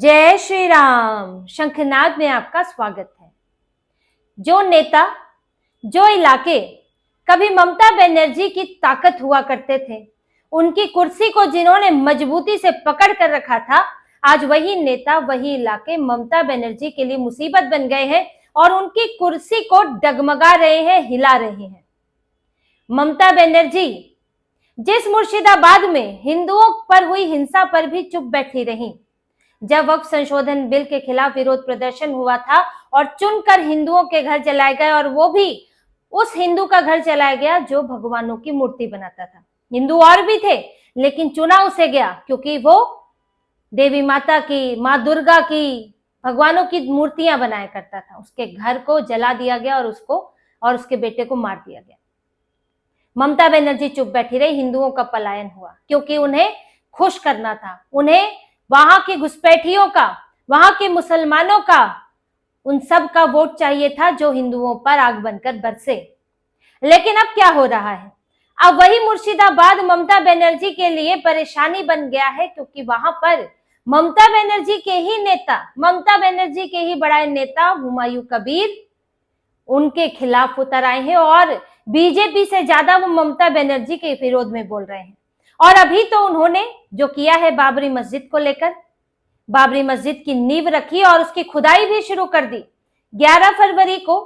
जय श्री राम। शंखनाद में आपका स्वागत है। जो नेता, जो इलाके कभी ममता बनर्जी की ताकत हुआ करते थे, उनकी कुर्सी को जिन्होंने मजबूती से पकड़ कर रखा था, आज वही नेता, वही इलाके ममता बनर्जी के लिए मुसीबत बन गए हैं और उनकी कुर्सी को डगमगा रहे हैं, हिला रहे हैं। ममता बनर्जी जिस मुर्शिदाबाद में हिंदुओं पर हुई हिंसा पर भी चुप बैठी रही, जब वक्फ संशोधन बिल के खिलाफ विरोध प्रदर्शन हुआ था और चुनकर हिंदुओं के घर जलाए गए, और वो भी उस हिंदू का घर जलाया गया जो भगवानों की मूर्ति बनाता था। हिंदू और भी थे, लेकिन चुना उसे गया क्योंकि वो देवी माता की, माँ दुर्गा की, भगवानों की मूर्तियां बनाया करता था। उसके घर को जला दिया गया और उसको और उसके बेटे को मार दिया गया। ममता बनर्जी चुप बैठी रही, हिंदुओं का पलायन हुआ क्योंकि उन्हें खुश करना था, उन्हें वहां के घुसपैठियों का, वहां के मुसलमानों का, उन सब का वोट चाहिए था जो हिंदुओं पर आग बनकर बरसे। लेकिन अब क्या हो रहा है? अब वही मुर्शिदाबाद ममता बनर्जी के लिए परेशानी बन गया है क्योंकि वहां पर ममता बनर्जी के ही नेता, ममता बनर्जी के ही बड़ा नेता हुमायूं कबीर उनके खिलाफ उतर आए हैं और बीजेपी से ज्यादा वो ममता बनर्जी के विरोध में बोल रहे हैं। और अभी तो उन्होंने जो किया है बाबरी मस्जिद को लेकर, बाबरी मस्जिद की नींव रखी और उसकी खुदाई भी शुरू कर दी। 11 फरवरी को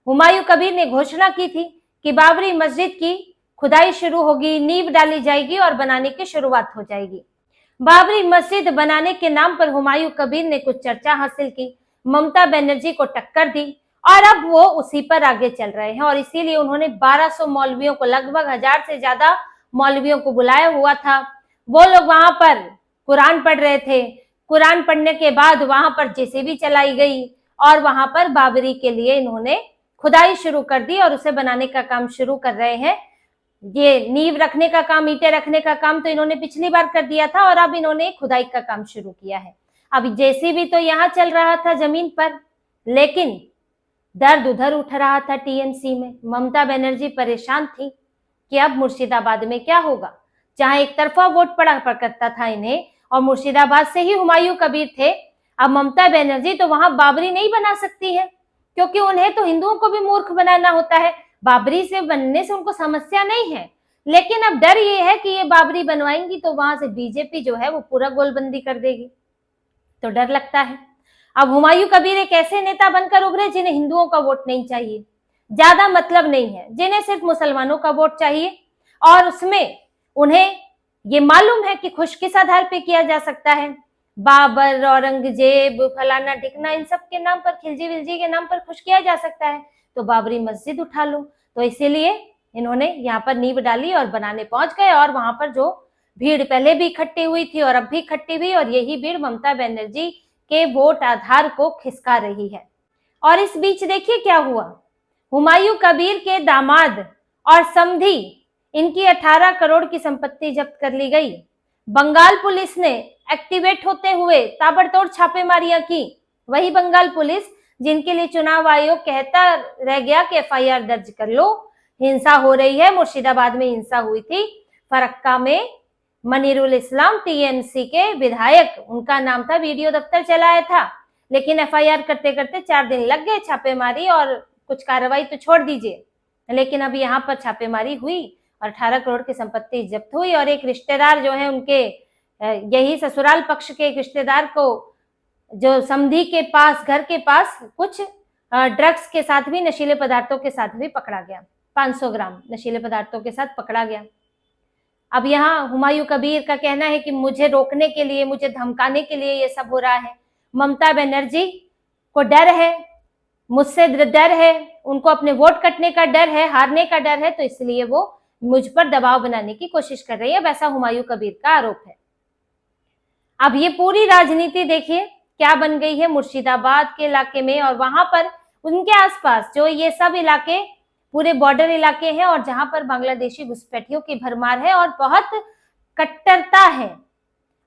हुमायूं कबीर ने घोषणा की थी कि बाबरी मस्जिद की खुदाई शुरू होगी, नींव डाली जाएगी और बनाने की शुरुआत हो जाएगी। बाबरी मस्जिद बनाने के नाम पर हुमायूं कबीर ने कुछ चर्चा हासिल की, ममता बनर्जी को टक्कर दी और अब वो उसी पर आगे चल रहे हैं। और इसीलिए उन्होंने 1200 मौलवियों को, लगभग 1000 से ज्यादा मौलवियों को बुलाया हुआ था। वो लोग वहां पर कुरान पढ़ रहे थे। कुरान पढ़ने के बाद वहां पर जेसीबी चलाई गई और वहां पर बाबरी के लिए इन्होंने खुदाई शुरू कर दी और उसे बनाने का काम शुरू कर रहे हैं। ये नींव रखने का काम, ईंटें रखने का काम तो इन्होंने पिछली बार कर दिया था और अब इन्होंने खुदाई का काम शुरू किया है। अब जेसीबी तो यहाँ चल रहा था जमीन पर, लेकिन दर्द उधर उठ रहा था टीएमसी में। ममता बनर्जी परेशान थी कि अब मुर्शिदाबाद में क्या होगा, जहां एक तरफा वोट पड़ा करता था इन्हें और मुर्शिदाबाद से ही हुमायूं कबीर थे। अब ममता बनर्जी तो वहां बाबरी नहीं बना सकती है क्योंकि उन्हें तो हिंदुओं को भी मूर्ख बनाना होता है। बाबरी से बनने से उनको समस्या नहीं है, लेकिन अब डर ये है कि ये बाबरी बनवाएंगी तो वहां से बीजेपी जो है वो पूरा गोलबंदी कर देगी, तो डर लगता है। अब हुमायूं कबीर एक ऐसे नेता बनकर उभरे जिन्हें हिंदुओं का वोट नहीं चाहिए, ज्यादा मतलब नहीं है, जिन्हें सिर्फ मुसलमानों का वोट चाहिए और उसमें उन्हें ये मालूम है कि खुश किस आधार पे किया जा सकता है। बाबर, औरंगजेब, फलाना ढिकना, इन सब के नाम पर, खिलजी विलजी के नाम पर खुश किया जा सकता है, तो बाबरी मस्जिद उठा लो। तो इसीलिए इन्होंने यहाँ पर नींव डाली और बनाने पहुंच गए और वहां पर जो भीड़ पहले भी इकट्ठी हुई थी और अब भी इकट्ठी हुई, और यही भीड़ ममता बनर्जी के वोट आधार को खिसका रही है। और इस बीच देखिए क्या हुआ, हुमायूं कबीर के दामाद और समधी, इनकी 18 करोड़ की संपत्ति जब्त कर ली गई। बंगाल पुलिस ने एक्टिवेट होते हुए ताबड़तोड़ छापेमारियां की। वही बंगाल पुलिस जिनके लिए चुनाव आयोग कहता रह गया कि एफआईआर दर्ज कर लो, हिंसा हो रही है। मुर्शिदाबाद में हिंसा हुई थी, फरक्का में मनीरुल इस्लाम टीएमसी के विधायक, उनका नाम था, वीडियो दफ्तर चलाया था, लेकिन एफआईआर करते करते 4 दिन लग गए, छापेमारी और कुछ कार्रवाई तो छोड़ दीजिए। लेकिन अब यहाँ पर छापेमारी हुई और 18 करोड़ की संपत्ति जब्त हुई। और एक रिश्तेदार जो है उनके, यही ससुराल पक्ष के एक रिश्तेदार को, जो समधी के पास, घर के पास कुछ ड्रग्स के साथ भी, नशीले पदार्थों के साथ भी पकड़ा गया। 500 ग्राम नशीले पदार्थों के साथ पकड़ा गया। अब यहाँ हुमायूं कबीर का कहना है कि मुझे रोकने के लिए, मुझे धमकाने के लिए ये सब हो रहा है। ममता बनर्जी को डर है, मुझसे डर है, उनको अपने वोट कटने का डर है, हारने का डर है, तो इसलिए वो मुझ पर दबाव बनाने की कोशिश कर रही है, वैसा हुमायूं कबीर का आरोप है। अब ये पूरी राजनीति देखिए क्या बन गई है मुर्शिदाबाद के इलाके में और वहां पर उनके आसपास जो ये सब इलाके पूरे बॉर्डर इलाके हैं और जहां पर बांग्लादेशी घुसपैठियों की भरमार है और बहुत कट्टरता है।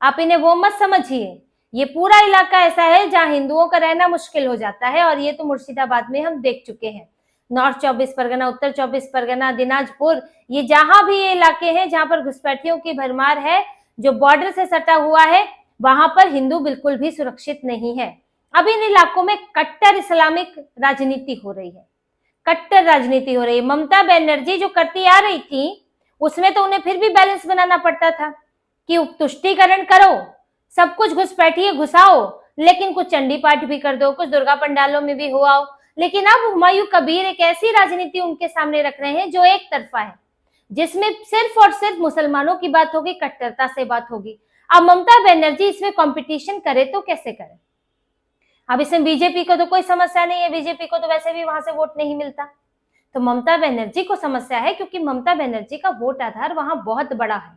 आप इन्हें वो मत समझिए, ये पूरा इलाका ऐसा है जहां हिंदुओं का रहना मुश्किल हो जाता है और ये तो मुर्शिदाबाद में हम देख चुके हैं। नॉर्थ 24 परगना, उत्तर 24 परगना, दिनाजपुर, ये जहां भी ये इलाके हैं जहां पर घुसपैठियों की भरमार है, जो बॉर्डर से सटा हुआ है, वहां पर हिंदू बिल्कुल भी सुरक्षित नहीं है। अब इन इलाकों में कट्टर इस्लामिक राजनीति हो रही है, कट्टर राजनीति हो रही है। ममता बनर्जी जो करती आ रही थी उसमें तो उन्हें फिर भी बैलेंस बनाना पड़ता था कि तुष्टीकरण करो, सब कुछ घुसपैठिए घुसाओ, लेकिन कुछ चंडी पाठ भी कर दो, कुछ दुर्गा पंडालों में भी हो आओ। लेकिन अब हुमायूं कबीर एक ऐसी राजनीति उनके सामने रख रहे हैं जो एक तरफा है, जिसमें सिर्फ और सिर्फ मुसलमानों की बात होगी, कट्टरता से बात होगी। अब ममता बनर्जी इसमें कंपटीशन करे तो कैसे करे? अब इसमें बीजेपी को तो कोई समस्या नहीं है, बीजेपी को तो वैसे भी वहां से वोट नहीं मिलता। तो ममता बनर्जी को समस्या है, क्योंकि ममता बनर्जी का वोट आधार वहां बहुत बड़ा है।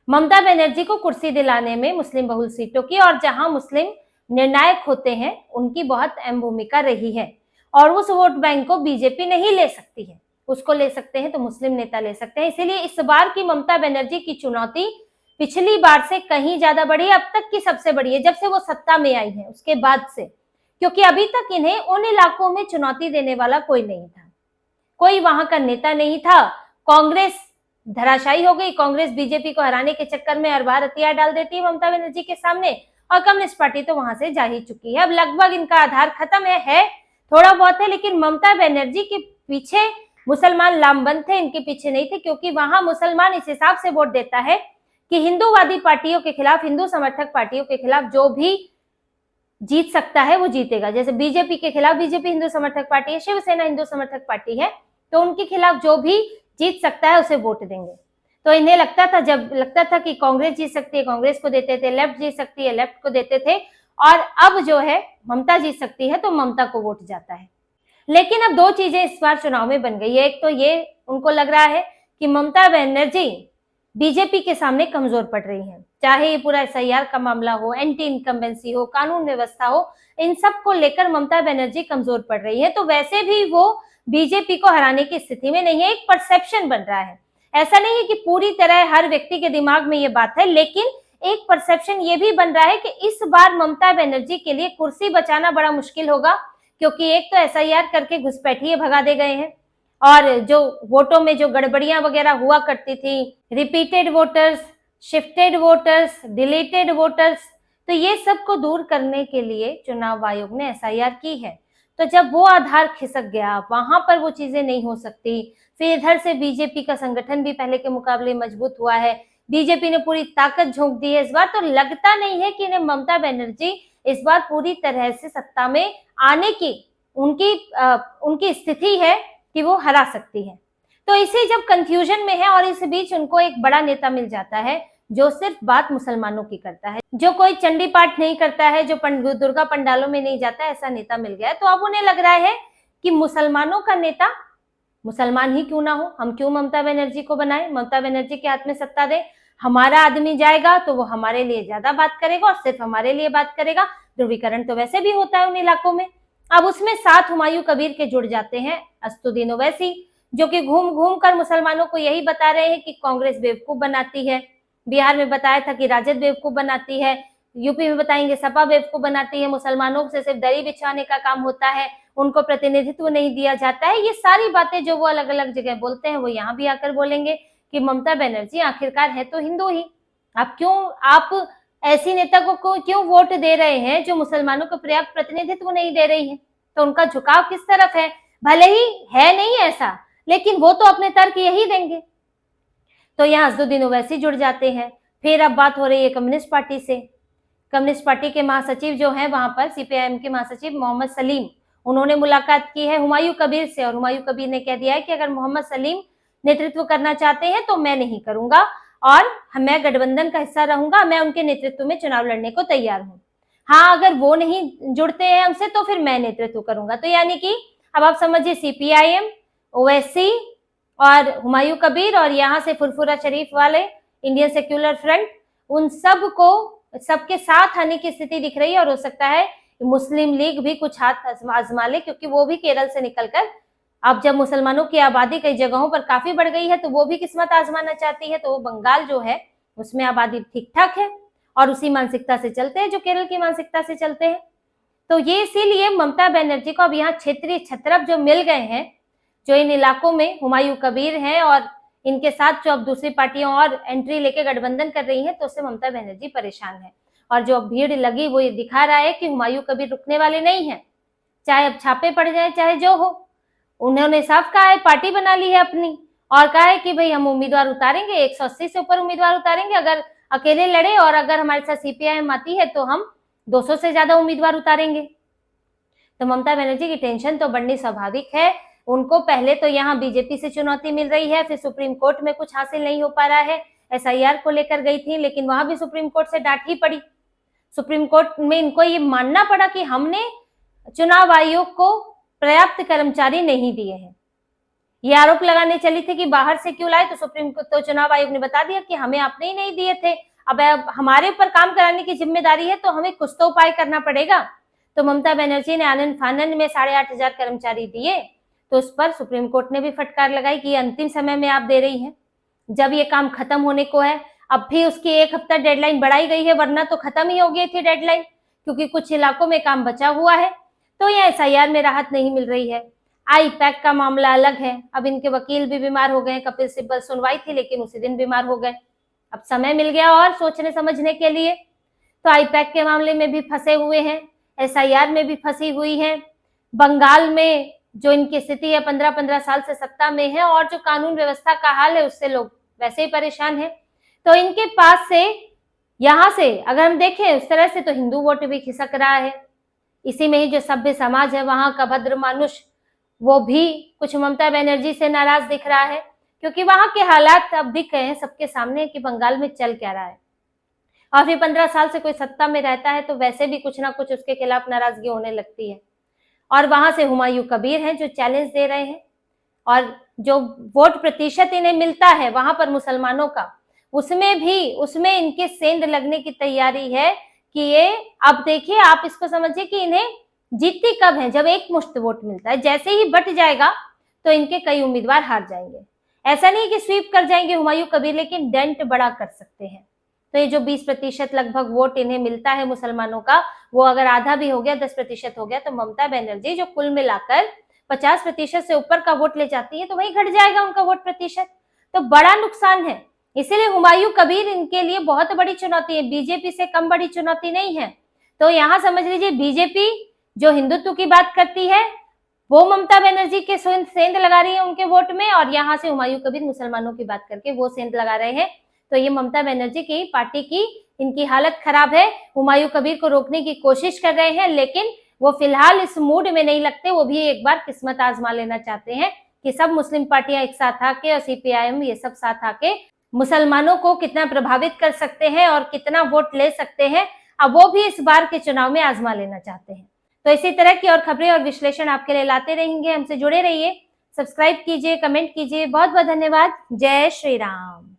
ममता बनर्जी को कुर्सी दिलाने में मुस्लिम बहुल सीटों की, और जहां मुस्लिम निर्णायक होते हैं, उनकी बहुत अहम भूमिका रही है। और उस वोट बैंक को बीजेपी नहीं ले सकती है, उसको ले सकते हैं तो मुस्लिम नेता ले सकते हैं। इसीलिए इस बार की ममता बनर्जी की चुनौती पिछली बार से कहीं ज्यादा बड़ी है, अब तक की सबसे बड़ी है, जब से वो सत्ता में आई है उसके बाद से। क्योंकि अभी तक इन्हें उन इलाकों में चुनौती देने वाला कोई नहीं था, कोई वहां का नेता नहीं था। कांग्रेस धराशायी हो गई, कांग्रेस बीजेपी को हराने के चक्कर में हर बार हथियार डाल देती है ममता बनर्जी के सामने, और कम्युनिस्ट पार्टी तो वहां से जा ही चुकी है। अब लगभग इनका आधार खत्म है थोड़ा बहुत है, लेकिन ममता बनर्जी के पीछे मुसलमान लामबंद थे, इनके पीछे नहीं थे। क्योंकि वहां मुसलमान इस हिसाब से वोट देता है कि हिंदूवादी पार्टियों के खिलाफ, हिंदू समर्थक पार्टियों के खिलाफ जो भी जीत सकता है वो जीतेगा। जैसे बीजेपी के खिलाफ, बीजेपी हिंदू समर्थक पार्टी है, शिवसेना हिंदू समर्थक पार्टी है, तो उनके खिलाफ जो भी जीत सकता है उसे वोट देंगे। तो इन्हें लगता था कि कांग्रेस जीत सकती है, कांग्रेस को देते थे, लेफ्ट जीत सकती है, लेफ्ट को देते थे, और अब जो है ममता जीत सकती है तो ममता को वोट जाता है। लेकिन अब दो चीजें इस बार चुनाव में बन गई है। एक तो ये उनको लग रहा है कि ममता बनर्जी बीजेपी के सामने कमजोर पड़ रही है, चाहे ये पूरा SIR का मामला हो, एंटी इनकम्बेंसी हो, कानून व्यवस्था हो, इन सब को लेकर ममता बनर्जी कमजोर पड़ रही है। तो वैसे भी वो बीजेपी को हराने की स्थिति में नहीं है, एक परसेप्शन बन रहा है। ऐसा नहीं है कि पूरी तरह हर व्यक्ति के दिमाग में ये बात है, लेकिन एक परसेप्शन ये भी बन रहा है कि इस बार ममता बनर्जी के लिए कुर्सी बचाना बड़ा मुश्किल होगा, क्योंकि एक तो SIR करके घुसपैठिए भगा दे गए हैं, और जो वोटों में जो गड़बड़ियां वगैरह हुआ करती थी, repeated voters, shifted voters, deleted voters, तो ये सब को दूर करने के लिए चुनाव आयोग ने SIR की है। तो जब वो आधार खिसक गया, वहां पर वो चीजें नहीं हो सकती। फिर इधर से बीजेपी का संगठन भी पहले के मुकाबले मजबूत हुआ है, बीजेपी ने पूरी ताकत झोंक दी है इस बार। तो लगता नहीं है कि इन्हें ममता बनर्जी इस बार पूरी तरह से सत्ता में आने की उनकी स्थिति है कि वो हरा सकती है। तो इसे जब कंफ्यूजन में है, और इस बीच उनको एक बड़ा नेता मिल जाता है जो सिर्फ बात मुसलमानों की करता है, जो कोई चंडी पाठ नहीं करता है, जो दुर्गा पंडालों में नहीं जाता, ऐसा नेता मिल गया है। तो अब उन्हें लग रहा है कि मुसलमानों का नेता मुसलमान ही क्यों ना हो, हम क्यों ममता बनर्जी को बनाए, ममता बनर्जी के हाथ में सत्ता दे, हमारा आदमी जाएगा तो वो हमारे लिए ज्यादा बात करेगा और सिर्फ हमारे लिए बात करेगा। ध्रुवीकरण तो वैसे भी होता है उन इलाकों में। अब उसमें साथ हुमायूं कबीर के जुड़ जाते हैं असदुद्दीन ओवैसी, जो कि घूम घूम कर मुसलमानों को यही बता रहे हैं कि कांग्रेस बेवकूफ बनाती है। बिहार में बताया था कि राजद बेवकूफ बनाती है, यूपी में बताएंगे सपा बेवकूफ बनाती है, मुसलमानों से सिर्फ दरी बिछाने का काम होता है, उनको प्रतिनिधित्व नहीं दिया जाता है। ये सारी बातें जो वो अलग अलग जगह बोलते हैं, वो यहाँ भी आकर बोलेंगे कि ममता बनर्जी आखिरकार है तो हिंदू ही। आप ऐसी नेता को क्यों वोट दे रहे हैं जो मुसलमानों को पर्याप्त प्रतिनिधित्व नहीं दे रही है? तो उनका झुकाव किस तरफ है? भले ही है नहीं ऐसा, लेकिन वो तो अपने तर्क यही देंगे। तो यहाँ असदुद्दीन ओवैसी जुड़ जाते हैं। फिर अब बात हो रही है कम्युनिस्ट पार्टी से। कम्युनिस्ट पार्टी के महासचिव जो हैं वहां पर, CPIM के महासचिव मोहम्मद सलीम, उन्होंने मुलाकात की है हुमायूं कबीर से, और हुमायूं कबीर ने कह दिया है कि अगर मोहम्मद सलीम नेतृत्व करना चाहते हैं तो मैं नहीं करूंगा, और मैं गठबंधन का हिस्सा रहूंगा, मैं उनके नेतृत्व में चुनाव लड़ने को तैयार हूं। हाँ, अगर वो नहीं जुड़ते हैं हमसे तो फिर मैं नेतृत्व करूंगा। तो यानी कि अब आप समझिए CPIM, ओवैसी और हुमायूं कबीर, और यहाँ से फुरफुरा शरीफ वाले इंडियन सेक्युलर फ्रंट, उन सब को सबके साथ आने की स्थिति दिख रही है। और हो सकता है मुस्लिम लीग भी कुछ हाथ आजमा ले, क्योंकि वो भी केरल से निकलकर अब जब मुसलमानों की आबादी कई जगहों पर काफी बढ़ गई है तो वो भी किस्मत आजमाना चाहती है। तो वो बंगाल जो है उसमें आबादी ठीक ठाक है और उसी मानसिकता से चलते हैं जो केरल की मानसिकता से चलते हैं। तो ये इसीलिए ममता बनर्जी को अब यहाँ क्षेत्रीय छत्रप जो मिल गए हैं, जो इन इलाकों में हुमायूं कबीर हैं और इनके साथ जो अब दूसरी पार्टियां और एंट्री लेके गठबंधन कर रही हैं, तो उससे ममता बनर्जी परेशान है। और जो अब भीड़ लगी वो ये दिखा रहा है कि हुमायूं कबीर रुकने वाले नहीं हैं, चाहे अब छापे पड़ जाए चाहे जो हो। उन्होंने साफ कहा है, पार्टी बना ली है अपनी और कहा है कि भाई हम उम्मीदवार उतारेंगे, 180 से ऊपर उम्मीदवार उतारेंगे, अगर अकेले लड़े और अगर हमारे साथ सीपीआईएम आती है तो हम 200 से ज्यादा उम्मीदवार उतारेंगे। तो ममता बनर्जी की टेंशन तो बढ़नी स्वाभाविक है। उनको पहले तो यहाँ बीजेपी से चुनौती मिल रही है, फिर सुप्रीम कोर्ट में कुछ हासिल नहीं हो पा रहा है। एसआईआर को लेकर गई थी लेकिन वहां भी सुप्रीम कोर्ट से डांट ही पड़ी। सुप्रीम कोर्ट में इनको ये मानना पड़ा कि हमने चुनाव आयोग को पर्याप्त कर्मचारी नहीं दिए हैं। ये आरोप लगाने चली थी कि बाहर से क्यों लाए, तो सुप्रीम कोर्ट तो चुनाव आयोग ने बता दिया कि हमें आपने ही नहीं दिए थे, अब हमारे ऊपर काम कराने की जिम्मेदारी है तो हमें कुछ तो उपाय करना पड़ेगा। तो ममता बनर्जी ने आनंद फानंद में 8,500 कर्मचारी दिए, तो उस पर सुप्रीम कोर्ट ने भी फटकार लगाई कि अंतिम समय में आप दे रही हैं, जब ये काम खत्म होने को है। अब भी उसकी 1 हफ्ता डेडलाइन बढ़ाई गई है, वरना तो खत्म ही हो गई थी डेडलाइन, क्योंकि कुछ इलाकों में काम बचा हुआ है। तो यह एसआईआर में राहत नहीं मिल रही है। आई-पैक का मामला अलग है, अब इनके वकील भी बीमार हो गए। कपिल सिब्बल सुनवाई थी लेकिन उसी दिन बीमार हो गए, अब समय मिल गया और सोचने समझने के लिए। तो आई-पैक के मामले में भी फंसे हुए हैं, एसआईआर में भी फंसी हुई है। बंगाल में जो इनकी स्थिति है, 15-15 साल से सत्ता में है और जो कानून व्यवस्था का हाल है उससे लोग वैसे ही परेशान है। तो इनके पास से यहाँ से अगर हम देखें उस तरह से तो हिंदू वोट भी खिसक रहा है। इसी में ही जो सभ्य समाज है वहां का भद्र मानुष, वो भी कुछ ममता बनर्जी से नाराज दिख रहा है, क्योंकि वहां के हालात अब दिख गए हैं सबके सामने कि बंगाल में चल क्या रहा है। और फिर 15 साल से कोई सत्ता में रहता है तो वैसे भी कुछ ना कुछ उसके खिलाफ नाराजगी होने लगती है। और वहां से हुमायूं कबीर हैं जो चैलेंज दे रहे हैं, और जो वोट प्रतिशत इन्हें मिलता है वहां पर मुसलमानों का, उसमें इनके सेंध लगने की तैयारी है कि ये, अब देखिए आप इसको समझिए कि इन्हें जीतती कब है, जब एक मुश्त वोट मिलता है। जैसे ही बट जाएगा तो इनके कई उम्मीदवार हार जाएंगे। ऐसा नहीं कि स्वीप कर जाएंगे हुमायूं कबीर, लेकिन डेंट बड़ा कर सकते हैं। तो ये जो 20% लगभग वोट इन्हें मिलता है मुसलमानों का, वो अगर आधा भी हो गया, 10% हो गया, तो ममता बनर्जी जो कुल मिलाकर 50% से ऊपर का वोट ले जाती है, तो वही घट जाएगा उनका वोट प्रतिशत। तो बड़ा नुकसान है। इसीलिए हुमायूं कबीर इनके लिए बहुत बड़ी चुनौती है, बीजेपी से कम बड़ी चुनौती नहीं है। तो यहाँ समझ लीजिए, बीजेपी जो हिंदुत्व की बात करती है वो ममता बनर्जी के सेंध लगा रही है उनके वोट में, और यहाँ से हुमायूं कबीर मुसलमानों की बात करके वो सेंध लगा रहे हैं। तो ये ममता बनर्जी की पार्टी की इनकी हालत खराब है। हुमायूं कबीर को रोकने की कोशिश कर रहे हैं, लेकिन वो फिलहाल इस मूड में नहीं लगते। वो भी एक बार किस्मत आजमा लेना चाहते हैं कि सब मुस्लिम पार्टियां एक साथ आके और सीपीआईएम ये सब साथ आके मुसलमानों को कितना प्रभावित कर सकते हैं और कितना वोट ले सकते हैं, अब वो भी इस बार के चुनाव में आजमा लेना चाहते हैं। तो इसी तरह की और खबरें और विश्लेषण आपके लिए लाते रहेंगे। हमसे जुड़े रहिए, सब्सक्राइब कीजिए, कमेंट कीजिए। बहुत बहुत धन्यवाद। जय श्री राम।